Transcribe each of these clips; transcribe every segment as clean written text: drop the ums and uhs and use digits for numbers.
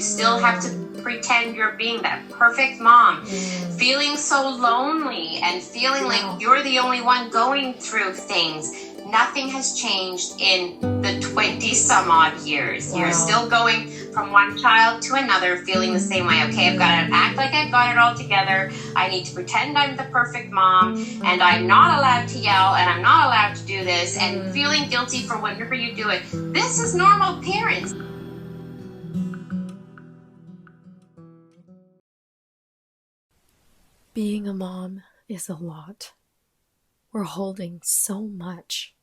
still have to pretend you're being that perfect mom, feeling so lonely and feeling like you're the only one going through things. Nothing has changed in the 20 some odd years. You're still going from one child to another, feeling the same way. Okay, I've got to act like I've got it all together. I need to pretend I'm the perfect mom, and I'm not allowed to yell, and I'm not allowed to do this, and feeling guilty for whenever you do it. This is normal parents. Being a mom is a lot. We're holding so much.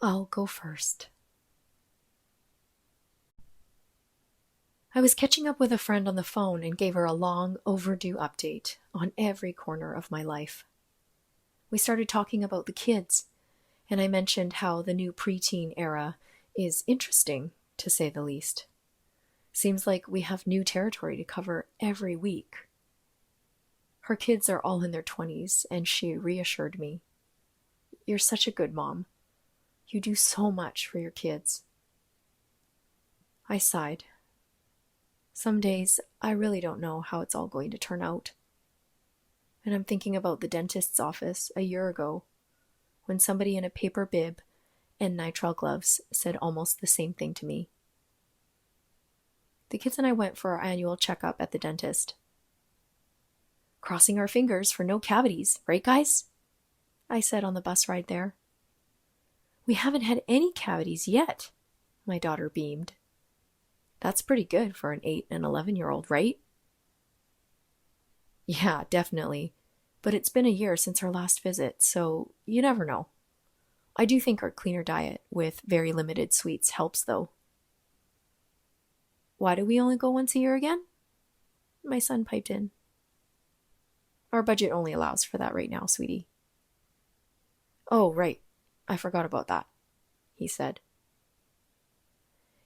I'll go first. I was catching up with a friend on the phone and gave her a long, overdue update on every corner of my life. We started talking about the kids, and I mentioned how the new preteen era is interesting, to say the least. Seems like we have new territory to cover every week. Her kids are all in their 20s, and she reassured me. You're such a good mom. You do so much for your kids. I sighed. Some days, I really don't know how it's all going to turn out. And I'm thinking about the dentist's office a year ago, when somebody in a paper bib and nitrile gloves said almost the same thing to me. The kids and I went for our annual checkup at the dentist. Crossing our fingers for no cavities, right guys? I said on the bus ride there. We haven't had any cavities yet, my daughter beamed. That's pretty good for an 8 and 11-year-old, right? Yeah, definitely. But it's been a year since our last visit, so you never know. I do think our cleaner diet with very limited sweets helps, though. Why do we only go once a year again? My son piped in. Our budget only allows for that right now, sweetie. Oh, right. I forgot about that, he said.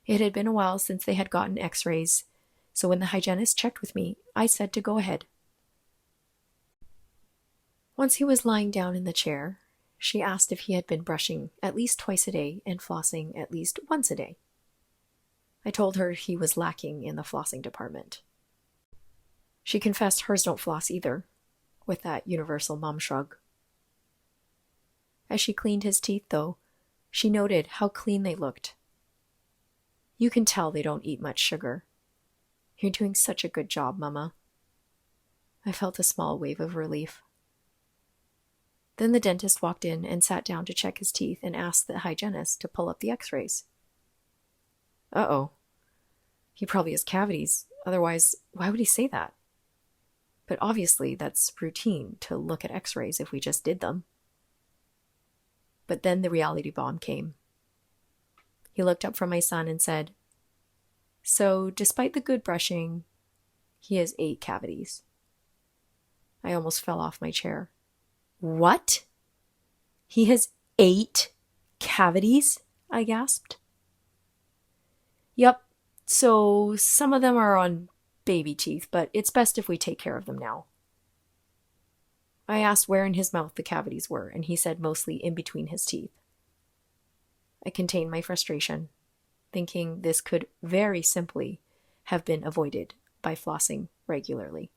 It had been a while since they had gotten x-rays, so when the hygienist checked with me, I said to go ahead. Once he was lying down in the chair, she asked if he had been brushing at least twice a day and flossing at least once a day. I told her he was lacking in the flossing department. She confessed hers don't floss either, with that universal mom shrug. As she cleaned his teeth, though, she noted how clean they looked. You can tell they don't eat much sugar. You're doing such a good job, Mama. I felt a small wave of relief. Then the dentist walked in and sat down to check his teeth and asked the hygienist to pull up the x-rays. Uh-oh. He probably has cavities. Otherwise, why would he say that? But obviously, that's routine to look at x-rays if we just did them. But then the reality bomb came. He looked up from my son and said, So, despite the good brushing, he has 8 cavities. I almost fell off my chair. What? He has 8 cavities? I gasped. Yep, so some of them are on baby teeth, but it's best if we take care of them now. I asked where in his mouth the cavities were, and he said mostly in between his teeth. I contained my frustration, thinking this could very simply have been avoided by flossing regularly.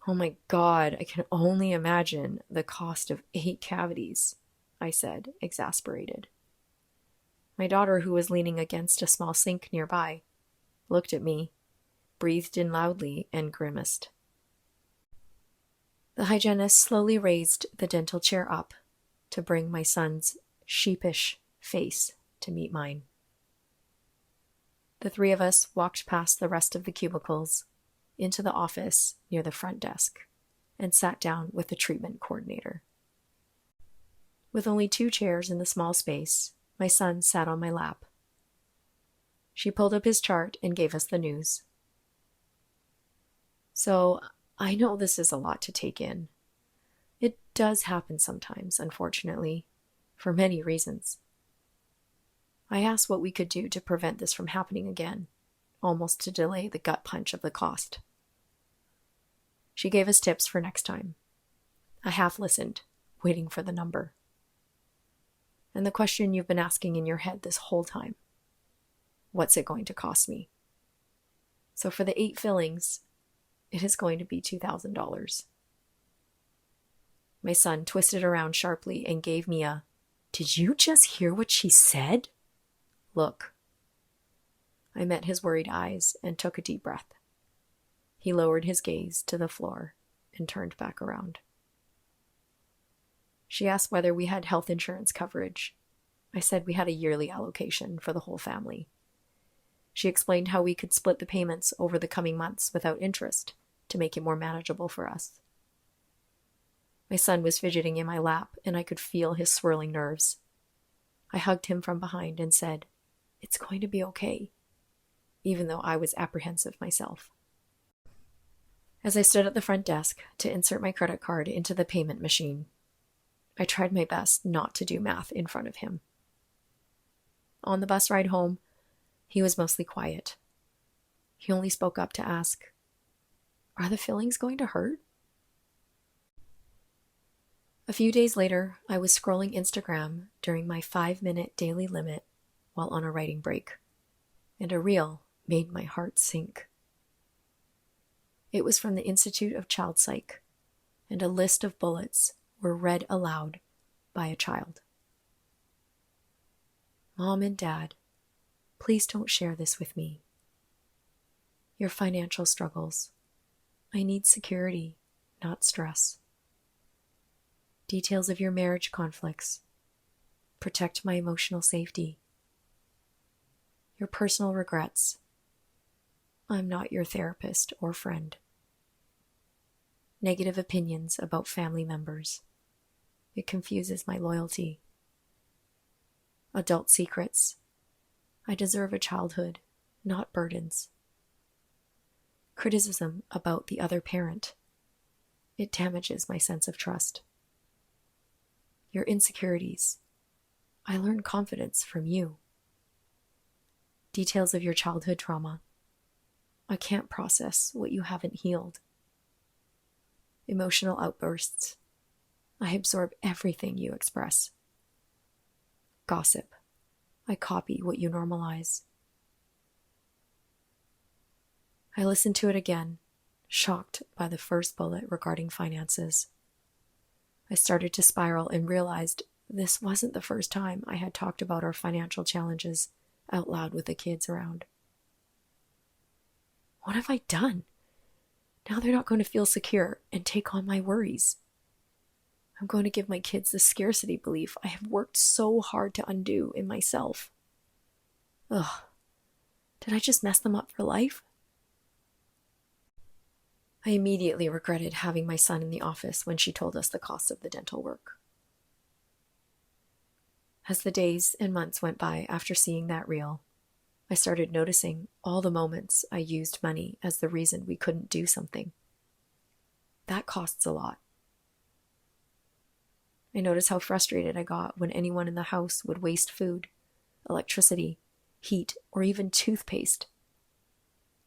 Oh my God, I can only imagine the cost of 8 cavities, I said, exasperated. My daughter, who was leaning against a small sink nearby, looked at me, breathed in loudly, and grimaced. The hygienist slowly raised the dental chair up to bring my son's sheepish face to meet mine. The 3 of us walked past the rest of the cubicles into the office near the front desk and sat down with the treatment coordinator. With only 2 chairs in the small space, my son sat on my lap. She pulled up his chart and gave us the news. So, I know this is a lot to take in. It does happen sometimes, unfortunately, for many reasons. I asked what we could do to prevent this from happening again, almost to delay the gut punch of the cost. She gave us tips for next time. I half listened, waiting for the number. And the question you've been asking in your head this whole time. What's it going to cost me? So for the 8 fillings, it is going to be $2,000. My son twisted around sharply and gave me a, "Did you just hear what she said?" look. I met his worried eyes and took a deep breath. He lowered his gaze to the floor and turned back around. She asked whether we had health insurance coverage. I said we had a yearly allocation for the whole family. She explained how we could split the payments over the coming months without interest to make it more manageable for us. My son was fidgeting in my lap, and I could feel his swirling nerves. I hugged him from behind and said, "It's going to be okay," even though I was apprehensive myself. As I stood at the front desk to insert my credit card into the payment machine, I tried my best not to do math in front of him. On the bus ride home, he was mostly quiet. He only spoke up to ask, "Are the fillings going to hurt?" A few days later, I was scrolling Instagram during my 5-minute daily limit while on a writing break, and a reel made my heart sink. It was from the Institute of Child Psych, and a list of bullets were read aloud by a child. "Mom and Dad, please don't share this with me. Your financial struggles. I need security, not stress. Details of your marriage conflicts. Protect my emotional safety. Your personal regrets. I'm not your therapist or friend. Negative opinions about family members. It confuses my loyalty. Adult secrets. I deserve a childhood, not burdens. Criticism about the other parent. It damages my sense of trust. Your insecurities. I learned confidence from you. Details of your childhood trauma. I can't process what you haven't healed. Emotional outbursts. I absorb everything you express. Gossip. I copy what you normalize." I listened to it again, shocked by the first bullet regarding finances. I started to spiral and realized this wasn't the first time I had talked about our financial challenges out loud with the kids around. What have I done? Now they're not going to feel secure and take on my worries. I'm going to give my kids the scarcity belief I have worked so hard to undo in myself. Ugh, did I just mess them up for life? I immediately regretted having my son in the office when she told us the cost of the dental work. As the days and months went by after seeing that reel, I started noticing all the moments I used money as the reason we couldn't do something. That costs a lot. I noticed how frustrated I got when anyone in the house would waste food, electricity, heat, or even toothpaste.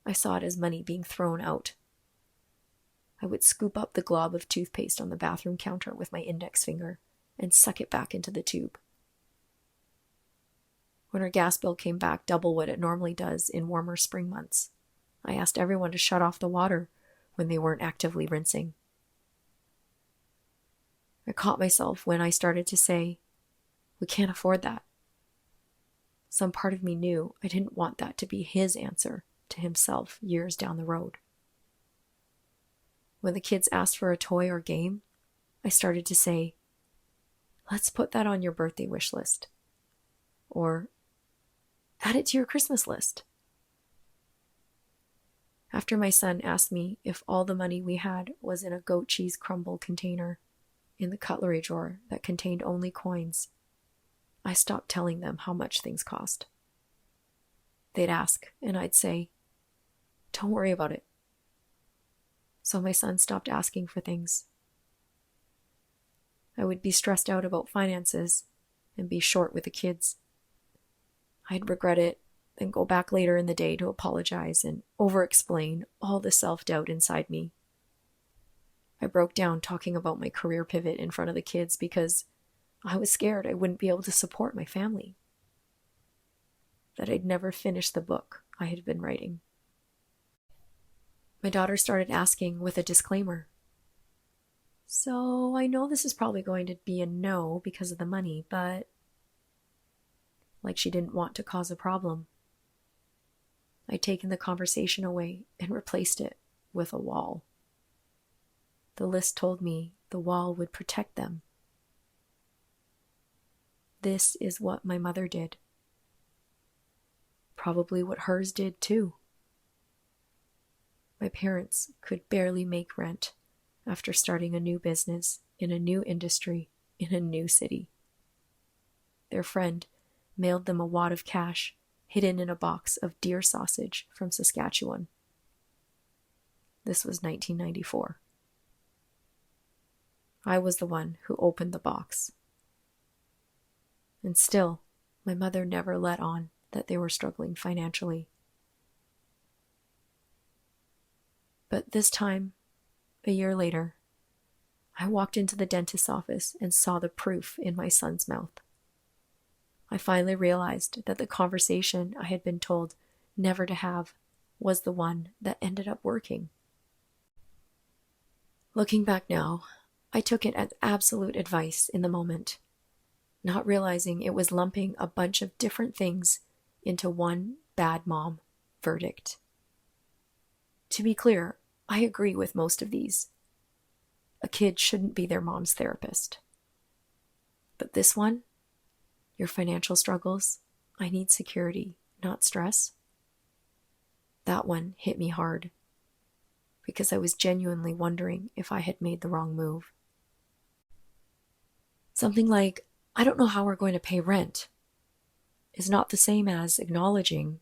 I saw it as money being thrown out. I would scoop up the glob of toothpaste on the bathroom counter with my index finger and suck it back into the tube. When our gas bill came back double what it normally does in warmer spring months, I asked everyone to shut off the water when they weren't actively rinsing. I caught myself when I started to say, "We can't afford that." Some part of me knew I didn't want that to be his answer to himself years down the road. When the kids asked for a toy or game, I started to say, "Let's put that on your birthday wish list." Or, "Add it to your Christmas list." After my son asked me if all the money we had was in a goat cheese crumble container in the cutlery drawer that contained only coins, I stopped telling them how much things cost. They'd ask, and I'd say, "Don't worry about it." So my son stopped asking for things. I would be stressed out about finances and be short with the kids. I'd regret it, then go back later in the day to apologize and over-explain all the self-doubt inside me. I broke down talking about my career pivot in front of the kids because I was scared I wouldn't be able to support my family. that I'd never finished the book I had been writing. My daughter started asking with a disclaimer. So I know this is probably going to be a no because of the money, but like she didn't want to cause a problem. I'd taken the conversation away and replaced it with a wall. The list told me the wall would protect them. This is what my mother did. Probably what hers did too. My parents could barely make rent after starting a new business in a new industry in a new city. Their friend mailed them a wad of cash hidden in a box of deer sausage from Saskatchewan. This was 1994. I was the one who opened the box. And still, my mother never let on that they were struggling financially. But this time, a year later, I walked into the dentist's office and saw the proof in my son's mouth. I finally realized that the conversation I had been told never to have was the one that ended up working. Looking back now, I took it as absolute advice in the moment, not realizing it was lumping a bunch of different things into one bad mom verdict. To be clear, I agree with most of these. A kid shouldn't be their mom's therapist. But this one, your financial struggles, I need security, not stress. That one hit me hard because I was genuinely wondering if I had made the wrong move. Something like, I don't know how we're going to pay rent, is not the same as acknowledging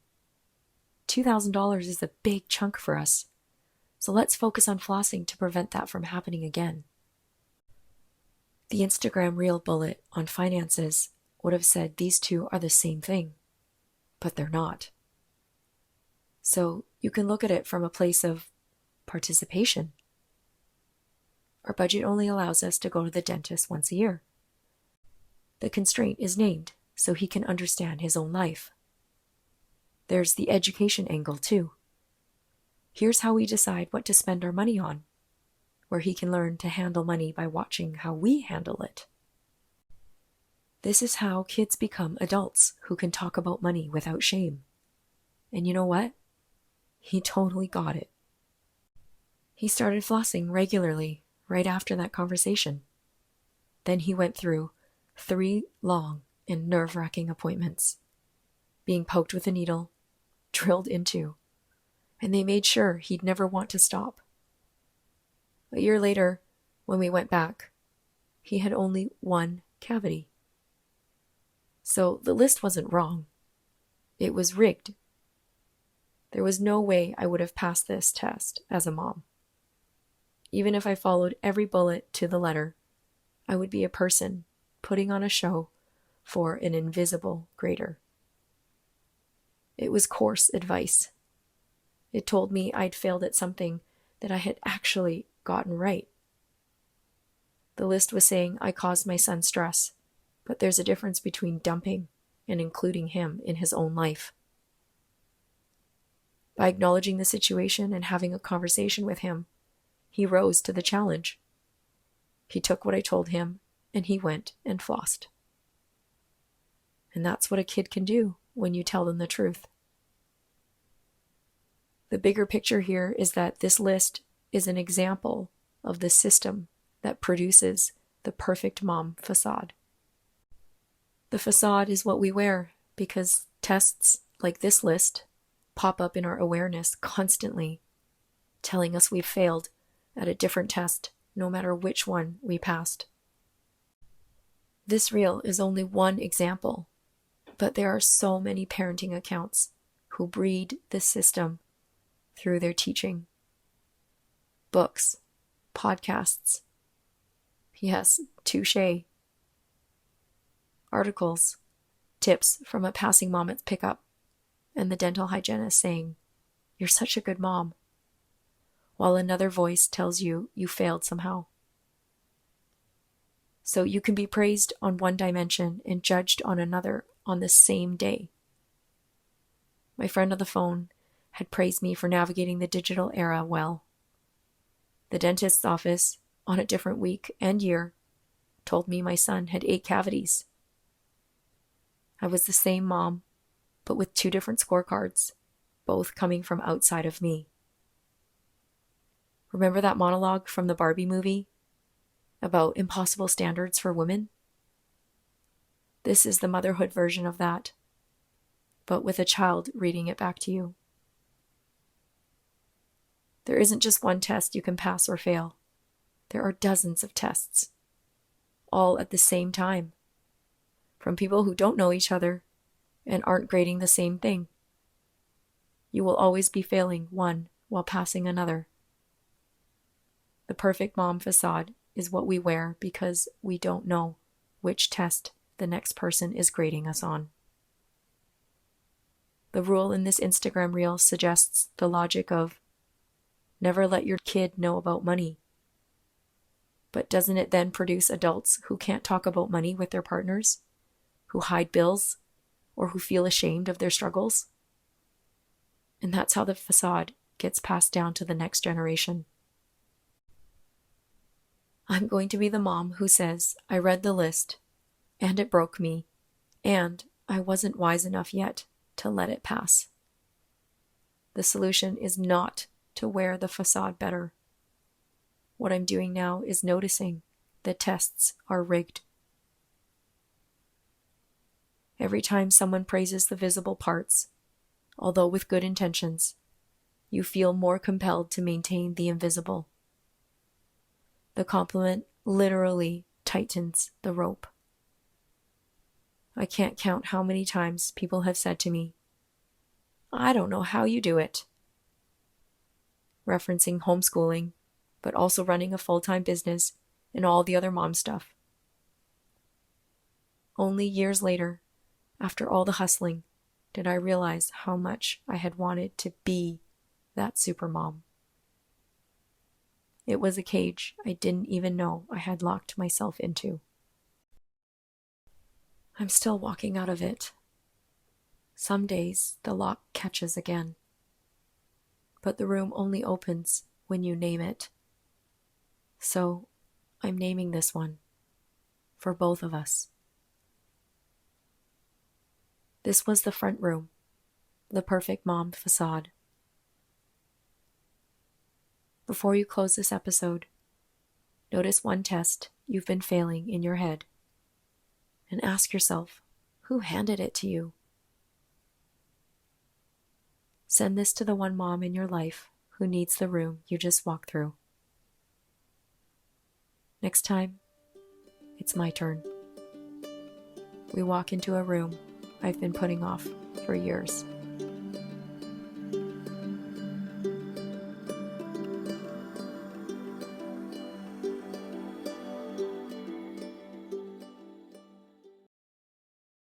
$2,000 is a big chunk for us, so let's focus on flossing to prevent that from happening again. The Instagram reel bullet on finances would have said these two are the same thing, but they're not. So you can look at it from a place of participation. Our budget only allows us to go to the dentist once a year. The constraint is named so he can understand his own life. There's the education angle too. Here's how we decide what to spend our money on, where he can learn to handle money by watching how we handle it. This is how kids become adults who can talk about money without shame. And you know what? He totally got it. He started flossing regularly right after that conversation. Then he went through 3 long and nerve-wracking appointments, being poked with a needle, drilled into, and they made sure he'd never want to stop. A year later, when we went back, he had only 1 cavity. So the list wasn't wrong. It was rigged. There was no way I would have passed this test as a mom. Even if I followed every bullet to the letter, I would be a person putting on a show for an invisible grader. It was coarse advice. It told me I'd failed at something that I had actually gotten right. The list was saying I caused my son stress, but there's a difference between dumping and including him in his own life. By acknowledging the situation and having a conversation with him, he rose to the challenge. He took what I told him and he went and flossed. And that's what a kid can do when you tell them the truth. The bigger picture here is that this list is an example of the system that produces the perfect mom facade. The facade is what we wear because tests like this list pop up in our awareness constantly, telling us we've failed at a different test no matter which one we passed. This reel is only one example, but there are so many parenting accounts who breed this system through their teaching. Books, podcasts, yes, touche. Articles, tips from a passing mom at pickup, and the dental hygienist saying, "You're such a good mom," while another voice tells you you failed somehow. So you can be praised on one dimension and judged on another on the same day. My friend on the phone had praised me for navigating the digital era well. The dentist's office, on a different week and year, told me my son had 8 cavities. I was the same mom, but with 2 different scorecards, both coming from outside of me. Remember that monologue from the Barbie movie about impossible standards for women? This is the motherhood version of that, but with a child reading it back to you. There isn't just one test you can pass or fail. There are dozens of tests, all at the same time, from people who don't know each other and aren't grading the same thing. You will always be failing one while passing another. The perfect mom facade is what we wear because we don't know which test the next person is grading us on. The rule in this Instagram reel suggests the logic of never let your kid know about money. But doesn't it then produce adults who can't talk about money with their partners, who hide bills, or who feel ashamed of their struggles? And that's how the facade gets passed down to the next generation. I'm going to be the mom who says, I read the list, and it broke me, and I wasn't wise enough yet to let it pass. The solution is not to wear the facade better. What I'm doing now is noticing the tests are rigged. Every time someone praises the visible parts, although with good intentions, you feel more compelled to maintain the invisible. The compliment literally tightens the rope. I can't count how many times people have said to me, I don't know how you do it. Referencing homeschooling, but also running a full-time business and all the other mom stuff. Only years later, after all the hustling, did I realize how much I had wanted to be that super mom. It was a cage I didn't even know I had locked myself into. I'm still walking out of it. Some days the lock catches again, but the room only opens when you name it. So I'm naming this one for both of us. This was the front room, the perfect mom facade. Before you close this episode, notice one test you've been failing in your head and ask yourself, who handed it to you? Send this to the one mom in your life who needs the room you just walked through. Next time, it's my turn. We walk into a room I've been putting off for years.